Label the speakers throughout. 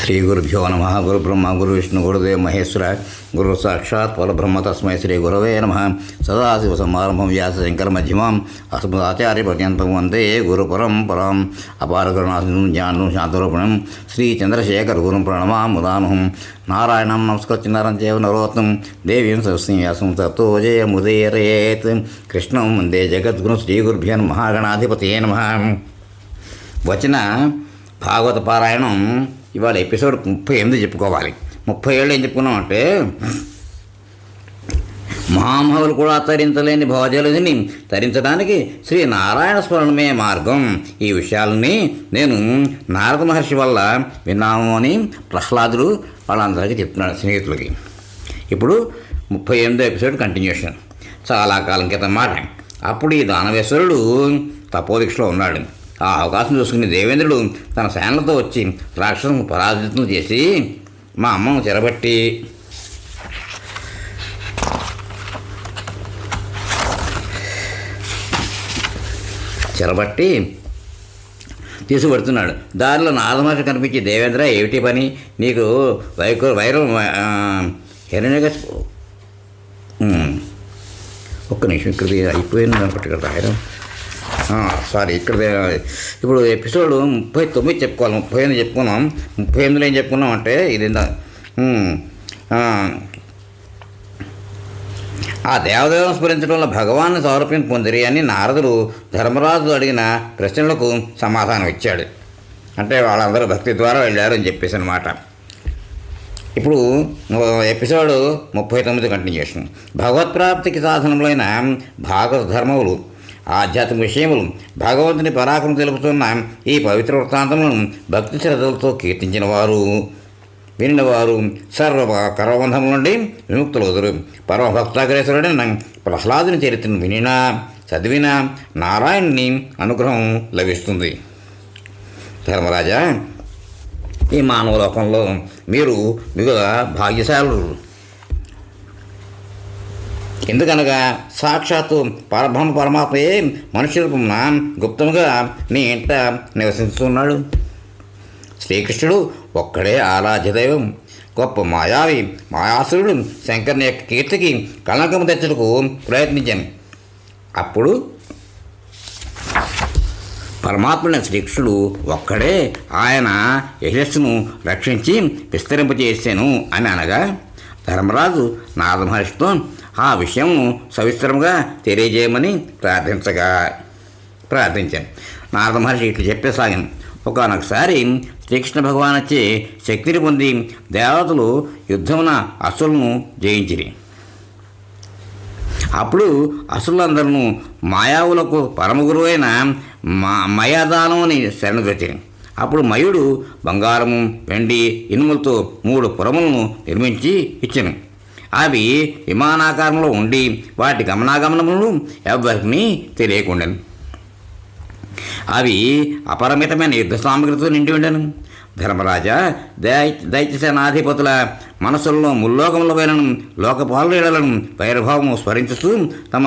Speaker 1: శ్రీ గురుభ్యో నమ. గురు బ్రహ్మ గురు విష్ణు గురుదేవ మహేశ్వర గురు సాక్షాత్ పరబ్రహ్మ తస్మై శ్రీ గురవే నమ. సదాశివ సమారంభం వ్యాస శంకర మధ్యమాం అస్మదాచార్య పర్యంతం వందే గురు పరంపరాం. అపార కరుణాసింధుం జ్ఞానం శాంతరూపణం శ్రీ చంద్రశేఖర గురుం ప్రణమాముదానుహం. నారాయణం నమస్కృత్య నరం చైవ నరోత్తం దేవీం సరస్వతీం వ్యాసం తతో జయముదీరయేత్. కృష్ణం వందే జగద్గురు శ్రీ గురుభ్యో మహాగణాధిపతయే నమః. వచ్చిన భాగవత పారాయణం ఇవాళ ఎపిసోడ్ 38 చెప్పుకోవాలి. 30 ఏళ్ళు ఏం చెప్పుకున్నామంటే, మహామహులు కూడా తరించలేని భవజలధిని తరించడానికి శ్రీ నారాయణ స్మరణమే మార్గం. ఈ విషయాలని నేను నారద మహర్షి వల్ల విన్నాము అని ప్రహ్లాదుడు వాళ్ళందరికీ చెప్తున్నాడు స్నేహితులకి. ఇప్పుడు 38వ ఎపిసోడ్ కంటిన్యూషన్. చాలా కాలం క్రితం మాట. అప్పుడు ఈ దానవేశ్వరుడు తపోదీక్షలో ఉన్నాడు. ఆ అవకాశం చూసుకుని దేవేంద్రుడు తన సేనలతో వచ్చి రాక్షసులను పరాజితం చేసి మా అమ్మను చెరబట్టి తీసుకుపెడుతున్నాడు. దారిలో నారదమహర్షి కనిపించి, దేవేంద్ర ఏమిటి పని నీకు? వైరం హిరణ్యకశిపుడు ఒక్క నిమిషం ఇక్కడ అయిపోయింది అనుకుంటే ఇక్కడ రాయడం. ఇక్కడ ఇప్పుడు ఎపిసోడ్ 39 చెప్పుకోవాలి. 38 చెప్పుకున్నాం. 38లో ఏం చెప్పుకున్నాం అంటే, ఇది ఆ దేవదేవులను స్మరించడం వల్ల భగవాన్ని సౌరభ్యం పొందిరి అని నారదుడు ధర్మరాజు అడిగిన ప్రశ్నలకు సమాధానం ఇచ్చాడు. అంటే వాళ్ళందరూ భక్తి ద్వారా వెళ్ళారు అని చెప్పేసి అనమాట. ఇప్పుడు ఎపిసోడ్ 39 కంటిన్యూషన్. భగవత్ప్రాప్తికి సాధనములైన భాగవత ధర్మములు, ఆధ్యాత్మిక విషయములు, భగవంతుని పరాక్రమం తెలుపుతున్న ఈ పవిత్ర వృత్తాంతములను భక్తి శ్రద్ధలతో కీర్తించిన వారు, వినినవారు సర్వ కర్మబంధముల నుండి విముక్తులవుతారు. పరమభక్తాగ్రేసరుడైన ప్రహ్లాదుని చరిత్రను వినినా చదివినా నారాయణుని అనుగ్రహం లభిస్తుంది. ధర్మరాజా, ఈ మానవ లోకంలో మీరు మిగుల భాగ్యశాలురు. ఎందుకనగా సాక్షాత్తు పరబ్రహ్మ పరమాత్మయే మనుష్య రూపమున గుప్తముగా నీ ఇంట నివసిస్తున్నాడు. శ్రీకృష్ణుడు ఒక్కడే ఆరాధ్య దైవం. గొప్ప మాయావి మాయాసురుడు శంకరుని యొక్క కీర్తికి కళంకము తెచ్చుటకు ప్రయత్నించాను. అప్పుడు పరమాత్ముడైన శ్రీకృష్ణుడు ఒక్కడే ఆయన యశస్సును రక్షించి విస్తరింపజేసాను అని అనగా, ధర్మరాజు నారద మహర్షితో ఆ విషయం సవిస్తరంగా తెలియజేయమని ప్రార్థించాను. నారద మహర్షి ఇట్లు చెప్పేసాగాను. ఒకనొకసారి శ్రీకృష్ణ భగవాన్ వచ్చి శక్తిని పొంది దేవతలు యుద్ధమున అసురులను జయించిరి. అప్పుడు అసురులందరూ మాయావులకు పరమగురు అయిన మయాదానముని శరణుగొచ్చిరి. అప్పుడు మయుడు బంగారము, వెండి, ఇనుములతో 3 పురములను నిర్మించి ఇచ్చెను. అవి విమానాకారంలో ఉండి వాటి గమనాగమనములు ఎవరికి తెలియకుండాను. అవి అపరిమితమైన యుద్ధ సామగ్రితో నిండి ఉండను. ధర్మరాజా, దైత్యసేనాధిపతుల మనసుల్లో ముల్లోకముల పైనను లోకపాలులను వైరభావము స్మరించుతూ తమ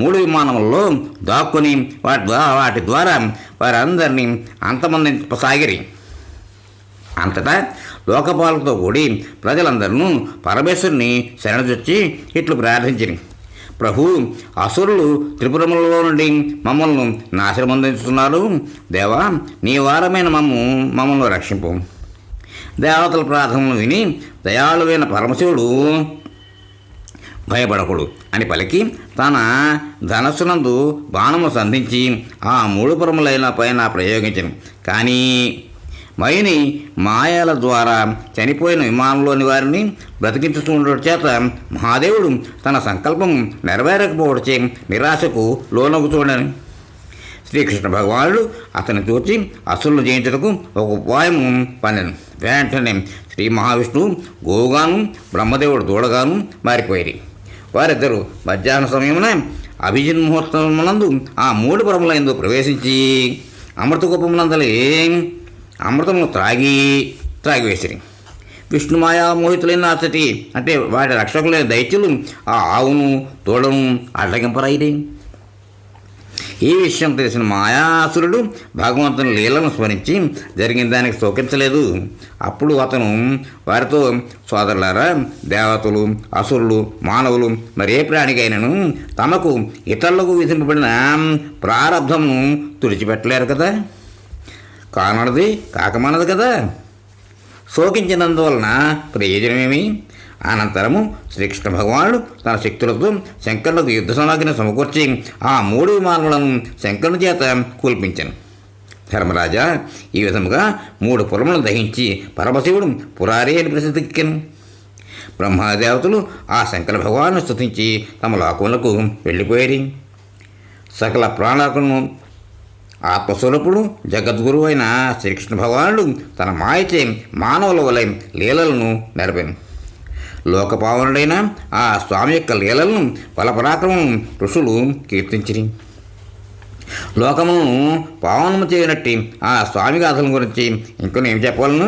Speaker 1: 3 విమానములలో దాక్కుని వాటి ద్వారా వారందరినీ అంతమందింపసాగిరి. అంతటా లోకపాలతో కూడి ప్రజలందరూ పరమేశ్వరుని శరణుజొచ్చి ఇట్లు ప్రార్థించిరి. ప్రభు, అసురులు త్రిపురములలో నుండి మమ్మల్ని నాశనమందిస్తున్నారు. దేవా, నీ వారమైన మమ్మల్ని రక్షింపు. దేవతల ప్రార్థనలు విని దయాళువైన పరమశివుడు భయపడకుడు అని పలికి తన ధనస్సునందు బాణము సంధించి ఆ 3 పురములైన పైన ప్రయోగించను. కానీ మయుని మాయల ద్వారా చనిపోయిన విమానంలోని వారిని బ్రతికించుతుండటం చేత మహాదేవుడు తన సంకల్పం నెరవేరకపోవచ్చే నిరాశకు లోనగుతూడని శ్రీకృష్ణ భగవానుడు అతన్ని చూచి అసురులను జయించుటకు ఒక ఉపాయము పన్నెను. వెంటనే శ్రీ మహావిష్ణువు గోవుగాను బ్రహ్మదేవుడు దూడగాను మారిపోయి వారిద్దరూ మధ్యాహ్న సమయమున అభిజిన్ ముహూర్తమునందు ఆ 3 పురములందు ప్రవేశించి అమృతకూపమునందలి అమృతమును త్రాగివేసిరి. విష్ణుమాయా మోహితులైన అతటి అంటే వాటి రక్షకులైన దైత్యులు ఆ ఆవును దూడను అడ్డగింపరాయిరి. ఈ విషయం తెలిసిన మాయాసురుడు భగవంతుని లీలను స్మరించి జరిగిన దానికి శోకించలేదు. అప్పుడు అతను వారితో, సోదరులారా, దేవతలు, అసురులు, మానవులు మరే ప్రాణికైనను తమకు ఇతరులకు విధింపబడిన ప్రారబ్ధమును తుడిచిపెట్టలేరు కదా, కానన్నది కాకమన్నది కదా, శోకించినందువలన ప్రయోజనమేమి? అనంతరము శ్రీకృష్ణ భగవానుడు తన శక్తులతో శంకరులకు యుద్ధ సమాగ్ని సమకూర్చి ఆ 3 విమానములను శంకరుని చేత కూల్పించాను. ధర్మరాజా, ఈ విధముగా 3 పురములను దహించి పరమశివుడు పురారి అని ప్రసిద్ధికెను. బ్రహ్మదేవతలు ఆ శంకర భగవాను స్తుతించి తమ లోకములకు వెళ్ళిపోయారు. సకల ప్రాణులను ఆత్మస్వరూపుడు జగద్గురువు అయిన శ్రీకృష్ణ భగవానుడు తన మాయచే మానవుల వలె లీలలను నెరపాను. లోకపావనుడైన ఆ స్వామి యొక్క లీలలను బలపరాక్రమం ఋషులు కీర్తించిరి. లోకమును పావనము చేయనట్టి ఆ స్వామి గాథల గురించి ఇంకొన్ని ఏం చెప్పాలను?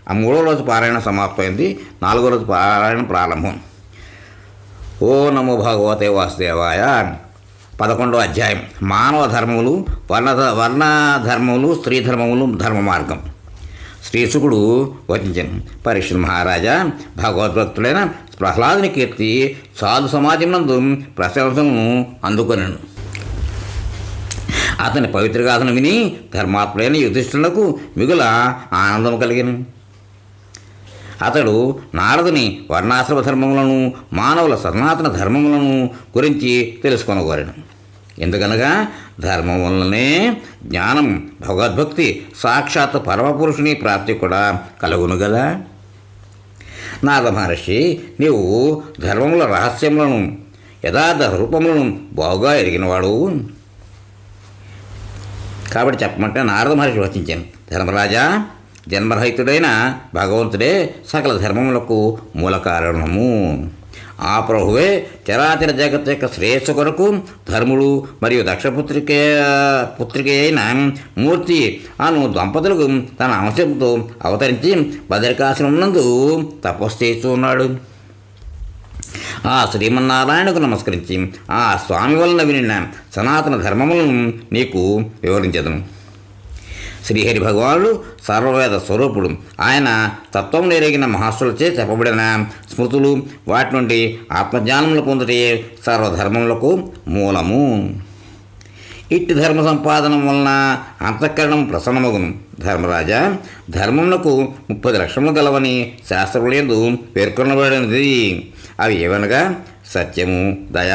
Speaker 1: ఆ 3వ రోజు పారాయణ సమాప్తమైంది. 4వ రోజు పారాయణ ప్రారంభం. ఓ నమో భగవతే వాసుదేవాయ. 11వ అధ్యాయం. మానవ ధర్మములు, వర్ణ ధర్మములు, స్త్రీ ధర్మములు, ధర్మ మార్గం. శ్రీశుకుడు వచించను. పరీక్ష మహారాజా, భగవద్భక్తుడైన ప్రహ్లాదుని కీర్తి సాధు సమాజం నందు ప్రశంసను అందుకొనెను. అతని పవిత్ర గాథను విని ధర్మాత్ముడైన యుధిష్ఠిరులకు మిగుల ఆనందం కలిగిన. అతడు నారదుని వర్ణాశ్రమ ధర్మములను, మానవుల సనాతన ధర్మములను గురించి తెలుసుకొనగోరెను. ఎందుకనగా ధర్మం వలనే జ్ఞానం, భగవద్భక్తి, సాక్షాత్ పరమపురుషుని ప్రాప్తి కూడా కలుగును కదా. నారద మహర్షి, నీవు ధర్మముల రహస్యములను, యథార్థ రూపములను బాగా ఎరిగినవాడు కాబట్టి చెప్పమంటే నారద మహర్షి వచించాను. ధర్మరాజా, జన్మరహితుడైన భగవంతుడే సకల ధర్మములకు మూల కారణము. ఆ ప్రభువే చరాచర జగత్ యొక్క శ్రేయస్సు కొరకు ధర్ముడు మరియు పుత్రిక అయిన మూర్తి అను దంపతులకు తన అంశంతో అవతరించి బదరికాశ్రమం నందు తపస్సు చేస్తూ ఉన్నాడు. ఆ శ్రీమన్నారాయణకు నమస్కరించి ఆ స్వామి వలన వినిన సనాతన ధర్మములను నీకు వివరించదను. శ్రీహరి భగవానుడు సర్వవేద స్వరూపుడు. ఆయన తత్వం ఎరిగిన మహర్షులచే చెప్పబడిన స్మృతులు, వాటి నుండి ఆత్మజ్ఞానములు పొందుటే సర్వధర్మములకు మూలము. ఇట్టి ధర్మ సంపాదన వలన అంతఃకరణం ప్రసన్నమగును. ధర్మరాజా, ధర్మములకు 30 లక్షణములు గలవని శాస్త్రములందు పేర్కొనబడినది. అవి ఏవనగా సత్యము, దయ,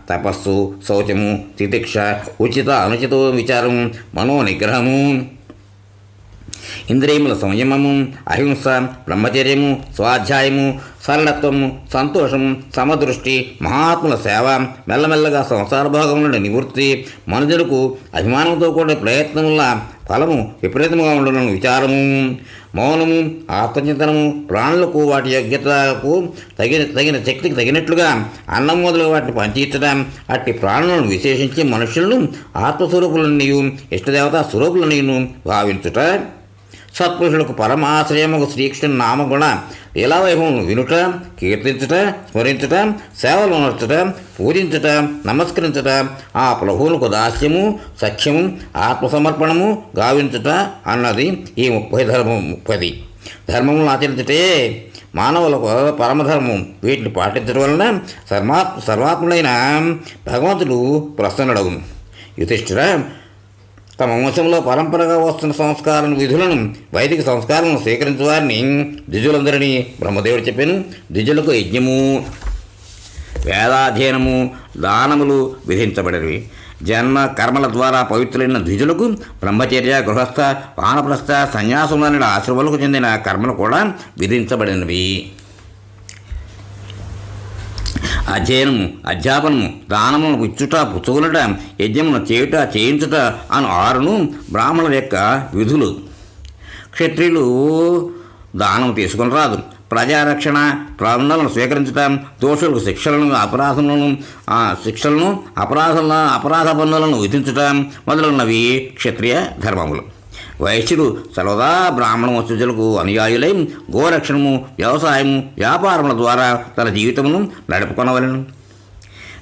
Speaker 1: తపస్సు, శౌచము, తితిక్ష, ఉచిత అనుచిత విచారము, మనోనిగ్రహము, ఇంద్రియముల సంయమము, అహింస, బ్రహ్మచర్యము, స్వాధ్యాయము, సరళత్వము, సంతోషము, సమదృష్టి, మహాత్ముల సేవ, మెల్లమెల్లగా సంసార భాగం నుండి నివృత్తి, మనుషులకు అభిమానంతో కూడిన ప్రయత్నముల ఫలము విపరీతముగా ఉండడం విచారము, మౌనము, ఆత్మచింతనము, ప్రాణులకు వాటి యోగ్యతకు తగిన శక్తికి తగినట్లుగా అన్నం మొదలు వాటిని పంచిచ్చడం, అట్టి ప్రాణులను విశేషించి మనుషులను ఆత్మస్వరూపులనియు ఇష్టదేవతా స్వరూపులనియు భావించుట, సత్పురుషులకు పరమాశ్రయముకు శ్రీకృష్ణుని నామగుణ లీలావైభవమును వినుట, కీర్తించుట, స్మరించుట, సేవలు నడుచుట, పూజించుట, నమస్కరించుట, ఆ ప్రభువులకు దాస్యము, సఖ్యము, ఆత్మసమర్పణము గావించుట అన్నది ఈ 30 ధర్మములను ఆచరించుటే మానవులకు పరమధర్మం. వీటిని పాటించడం వలన సర్వాత్ముడైన భగవంతుడు ప్రసన్నుడగును. యుధిష్ఠిర, తమ వంశంలో పరంపరగా వస్తున్న సంస్కారం విధులను, వైదిక సంస్కారాలను స్వీకరించే వారిని ద్విజులందరినీ బ్రహ్మదేవుడు చెప్పాను. ద్విజులకు యజ్ఞము, వేదాధ్యయనము, దానములు విధించబడినవి. జన్మ కర్మల ద్వారా పవిత్రులైన ద్విజులకు బ్రహ్మచర్య, గృహస్థ, వానప్రస్థ, సన్యాసములైన ఆశ్రమాలకు చెందిన కర్మలు కూడా విధించబడినవి. అధ్యయనము, అధ్యాపనము, దానమును ఇచ్చుట, పుచ్చుకునుట, యజ్ఞమును చేయుట, చేయించుట అను 6 బ్రాహ్మణుల యొక్క విధులు. క్షత్రియులు దానం తీసుకుని రాదు. ప్రజారక్షణ, ప్రాణాలను స్వీకరించటం, దోషులకు అపరాధ పన్నులను విధించటం మొదలైనవి క్షత్రియ ధర్మములు. వైశ్యుడు సర్వదా బ్రాహ్మణ వంశజులకు అనుయాయులై గోరక్షణము, వ్యవసాయము, వ్యాపారముల ద్వారా తన జీవితమును నడుపుకొనవలెను.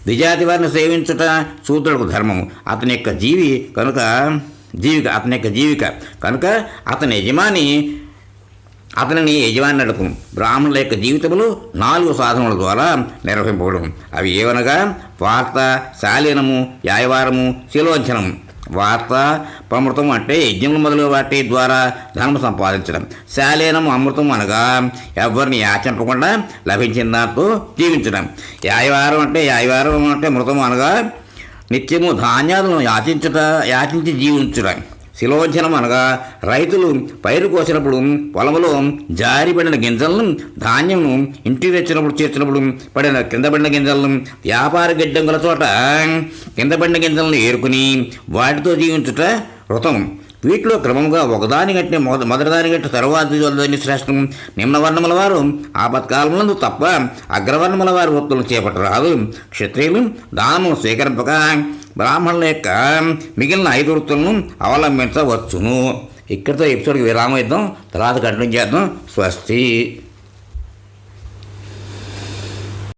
Speaker 1: ద్విజాతి వారిని సేవించుట శూద్రులకు ధర్మము. అతని యొక్క జీవిక కనుక అతనిని యజమాని నడుపును. బ్రాహ్మణుల యొక్క జీవితములు 4 సాధనముల ద్వారా నిర్వహింపబడును. అవి ఏవనగా వార్త, శాలీనము, యాయవారము, శిలోంచనము. వార్త అమృతం అంటే యజ్ఞములు మొదలు వాటి ద్వారా ధర్మ సంపాదించడం. శాలీనము అమృతం అనగా ఎవరిని యాచింపకుండా లభించిన దాంతో జీవించడం. యాయవారం అంటే మృతం అనగా నిత్యము ధాన్యాలను యాచించి జీవించడం. శిలోంచనం అనగా రైతులు పైరు కోసినప్పుడు పొలంలో జారిపడిన గింజలను, ధాన్యమును ఇంటికి చేర్చినప్పుడు కింద పడిన గింజలను, వ్యాపార గిడ్డంగుల చోట కింద పడిన గింజలను ఏరుకుని వాటితో జీవించుట వ్రతం. వీటిలో క్రమంగా ఒకదానికంటే మొదటిదానికంటే తరువాతి శ్రేష్టం. నిమ్నవర్ణముల వారు ఆపత్కాలములందు తప్ప అగ్రవర్ణముల వారి వృత్తులను చేపట్టరాదు. క్షత్రియులు దానము స్వీకరింపక బ్రాహ్మణుల యొక్క మిగిలిన 5 వృత్తులను అవలంబించవచ్చును. ఇక్కడితో ఎపిసోడ్కి విరామం ఇద్దాం, తర్వాత కంటిన్యూ చేద్దాం. స్వస్తి.